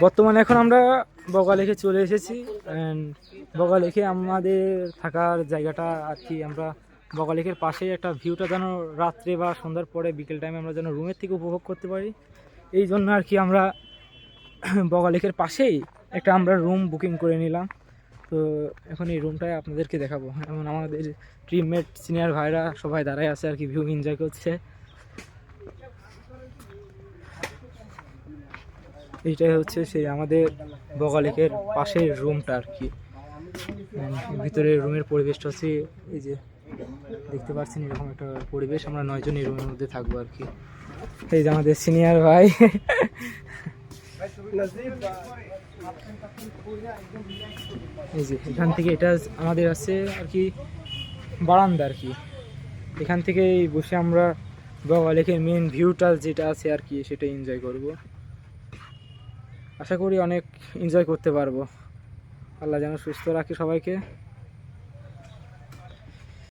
বর্তমানে এখন আমরা বগালেকে চলে এসেছি। বগালেকে আমাদের থাকার জায়গাটা আর কি, আমরা বগালেকের পাশেই একটা ভিউটা যেন রাত্রে বা সন্ধ্যার পরে বিকেল টাইমে আমরা যেন রুমের থেকে উপভোগ করতে পারি, এই জন্য আর কি আমরা বগালেকের পাশেই একটা আমরা রুম বুকিং করে নিলাম। তো এখন এই রুমটায় আপনাদেরকে দেখাবো। এমন আমাদের টিমমেট সিনিয়র ভাইরা সবাই দাঁড়ায় আছে আর কি, ভিউ এনজয় করছে। এইটাই হচ্ছে সেই আমাদের বগালেকের পাশের রুমটা আর কি। ভিতরে রুমের পরিবেশটা হচ্ছে এই যে দেখতে পাচ্ছেন, এরকম একটা পরিবেশ। আমরা 9 জন এই রুমের মধ্যে থাকবো আর কি। এই যে আমাদের সিনিয়র ভাই এই যে এখান থেকে এটা আমাদের আছে আর কি বারান্দা আর কি। এখান থেকে বসে আমরা বগালেকের মেন ভিউটা যেটা আছে আর কি সেটা এনজয় করব। আশা করি অনেক এনজয় করতে পারবো। আল্লাহ যেন সুস্থ রাখে সবাইকে।